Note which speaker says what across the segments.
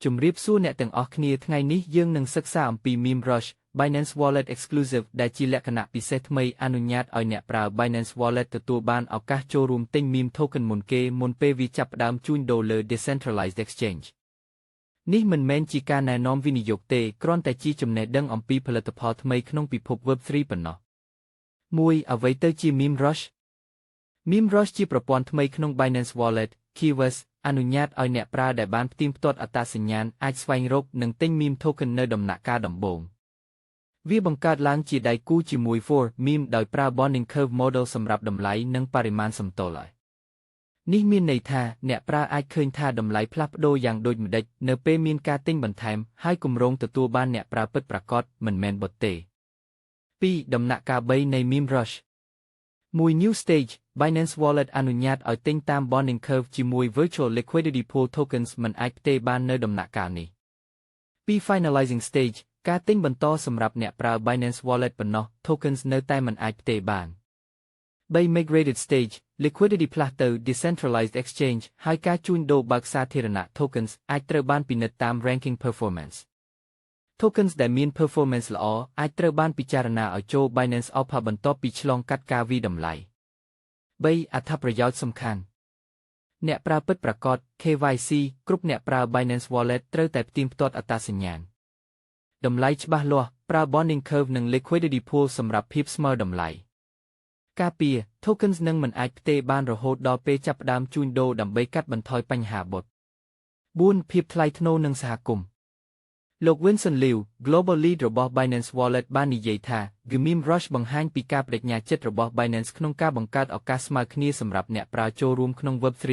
Speaker 1: ជំរាបសួរអ្នកទាំងអស់គ្នាថ្ងៃនេះយើងនឹងសិក្សាអំពី Meme Rush Binance Wallet Exclusive ដែលជាលក្ខណៈពិសេសថ្មីអនុញ្ញាតឲ្យអ្នកប្រើ Binance Wallet ទទួលបានឱកាសចូលរួមទិញ Meme Token មុនពេលវាចាប់ផ្ដើមជួញដូរលើ Decentralized Exchange នេះមិនមែនជាការណែនាំវិនិយោគទេគ្រាន់តែជាចំណេះដឹងអំពីផលិតផលថ្មីក្នុងពិភព Web3 ប៉ុណ្ណោះ1អ្វីទៅជា Meme Rush Meme Rush ជាប្រព័ន្ធថ្មីក្នុង Binance Wallet Keyword អនុញ្ញាតឲ្យអ្នកប្រើដែលបានផ្ទៀងផ្ទាត់អត្តសញ្ញាណអាចស្វែងរកនិងទិញ Meme Token នៅដំណាក់កាលដំបូងវាបង្កើតឡើងជាដៃគូជាមួយ For Meme ដោយប្រើ Bonding Curve Model សម្រាប់តម្លៃនិងបរិមាណសំទល់ហើយនេះមានន័យថាអ្នកប្រើអាចឃើញថាតម្លៃផ្លាស់ប្ដូរយ៉ាងដូចម្តេចនៅពេលមានការទិញបន្ថែមហើយគម្រោងទទួលបានអ្នកប្រើពិតប្រាកដមិនមែនបត់ទេ2ដំណាក់កាល3នៃ Meme Rush 1 New Stage Binance Wallet អនុញ្ញាតឲ្យទិញតាម Bonding Curve ជាមួយ Virtual Liquidity Pool Tokens មិនអាចផ្ទេរបាននៅដំណាក់កាលនេះ2 Finalizing Stage ការទិញបន្តសម្រាប់អ្នកប្រើ Binance Wallet ប៉ុណ្ណោះ Tokens នៅតែមិនអាចផ្ទេរបាន3 Migrated Stage Liquidity ផ្លាស់ទៅ Decentralized Exchange ហើយការជួញដូរបើកសាធារណៈ Tokens អាចត្រូវបានពិនិត្យតាម Ranking Performance Tokens ដែលមាន performance ល្អអាចត្រូវបានពិចារណាឲ្យចូល Binance Alpha បន្ទាប់ពីឆ្លងកាត់ការវាយតម្លៃ3អត្ថប្រយោជន៍សំខាន់អ្នកប្រើពិតប្រាកដ KYC គ្រប់អ្នកប្រើ Binance Wallet ត្រូវតែផ្ទៀងផ្ទាត់អត្តសញ្ញាណតម្លៃច្បាស់លាស់ប្រើ Bonding Curve និង Liquidity Pool សម្រាប់ភាពស្មើតម្លៃការពារ Tokens នឹងមិនអាចផ្ទេរបានរហូតដល់ពេលចាប់ផ្ដើមជួញដូរដើម្បីកាត់បន្ថយបញ្ហាបុត4ភាពថ្លៃថ្នូរនិងសហគមន៍លោក Vincent Liu Global Lead របស់ Binance Wallet បាននិយាយថា Meme Rush បង្ហាញពីការបដិញ្ញាចិត្តរបស់ Binance ក្នុងការបង្កើតឱកាសស្មើគ្នាសម្រាប់អ្នកប្រើចូលរួមក្នុង Web3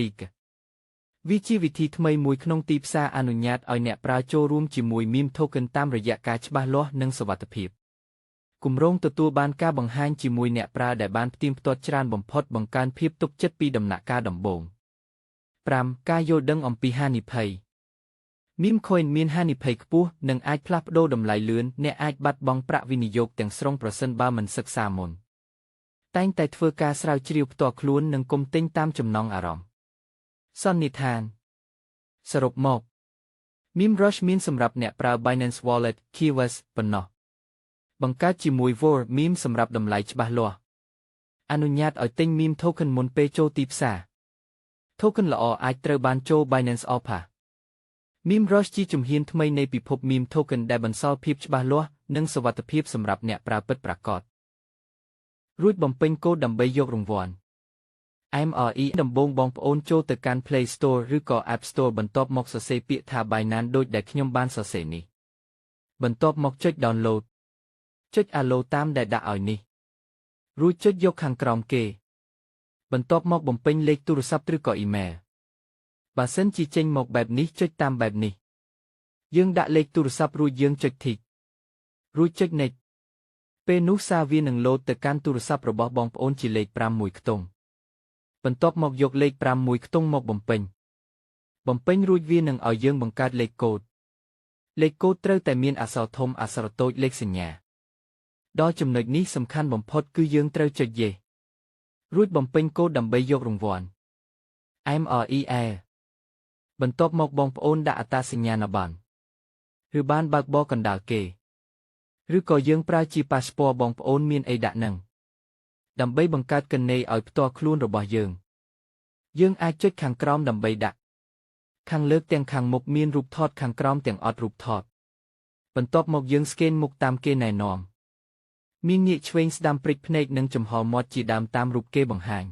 Speaker 1: វាជាវិធីថ្មីមួយក្នុងទីផ្សារអនុញ្ញាតឲ្យអ្នកប្រើចូលរួមជាមួយ Meme Token តាមរយៈការច្បាស់លាស់និងសុវត្ថិភាពគម្រោងទទួលបានការបង្ហាញជាមួយអ្នកប្រើដែលបានផ្ទៀងផ្ទាត់ច្រើនបំផុតបង្កើនភាពទុកចិត្តពីដំណាក់កាលដំបូង5ការយល់ដឹងអំពីហានិភ័យMeme Coin មានហានិភ័យខ្ពស់និងអាចផ្លាស់ប្ដូរតម្លៃលឿនអ្នកអាចបាត់បង់ប្រាក់វិនិយោគទាំងស្រុងប្រសិនបើមិនសិក្សាមុនតែងតែធ្វើការស្រាវជ្រាវផ្ទាល់ខ្លួននិងកុំទិញតាមចំណង់អារម្មណ៍សន្និដ្ឋានសរុបមក Meme Rush មានសម្រាប់អ្នកប្រើ Binance Wallet Keyword ប៉ុណ្ណោះបង្កើតជាមួយ For Meme សម្រាប់តម្លៃច្បាស់លាស់អនុញ្ញាតឲ្យទិញ Meme Token មុនពេលចូលទីផ្សារ Token ល្អអាចត្រូវបានចូល Binance Alpha Meme Rush ជាជំហានថ្មីនៃពិភព Meme Token ដែលបន្សល់ភាពច្បាស់លាស់និងសុវត្ថិភាពសម្រាប់អ្នកប្រើពិតប្រាកដរួចបំពេញកូដដើម្បីយករង្វាន់ MRE ដំបូងបងប្អូនចូលទៅកាន់ Play Store ឬក៏ App Store បន្ទាប់មកសរសេរពាក្យថា Binance ដូចដែលខ្ញុំបានសរសេរនេះបន្ទាប់មកចុច Download ចុច Allow តាមដែលដាក់ឲ្យនេះរួចចុចយកខាងក្រោមគេបន្ទាប់មកបំពេញលេខទូរស័ព្ទឬក៏ Emailបើសិនជាចេញមកបែបនេះចុចតាមបែបនេះយើងដាក់លេខទូរស័ព្ទរួចយើងចុច Tick រួចចុច Next ពេលនោះសារវានឹងលោតទៅកាន់ទូរស័ព្ទរបស់បងប្អូនជាលេខ5មួយខ្ទង់បន្ទាប់មកយកលេខ5មួយខ្ទង់មកបំពេញរួចវានឹងឲ្យយើងបង្កើតលេខកូដត្រូវតែមានអក្សរធំអក្សរតូចលេខសញ្ញាដល់ចំណុចនេះសំខាន់បំផុតគឺយើងត្រូវចុច Yes រួចបំពេញកូដដើម្បីយករង្វាន់ MRELបន្ទាប់មកបងប្អូនដាក់អត្តសញ្ញាណប័ណ្ណឬបានបើកបកណ្ដាលគេឬក៏យើងប្រើជា Passport បងប្អូនមានអីដាក់នឹងដើម្បីបង្កើតកន្លែងឲ្យផ្ទាល់ខ្លួនរបស់យើងអាចចុចខាងក្រោមដើម្បីដាក់ខាងលើកទាំងខាងមុខមានរូបថតខាងក្រោមទាំងអត់រូបថតបន្ទាប់មកយើងស្កេនមុខតាមគេណែនាំមានងាកឆ្វេងស្ដាំព្រិចភ្នែកនិងចំហមាត់ជាដើមតាមរូបគេបង្ហាញ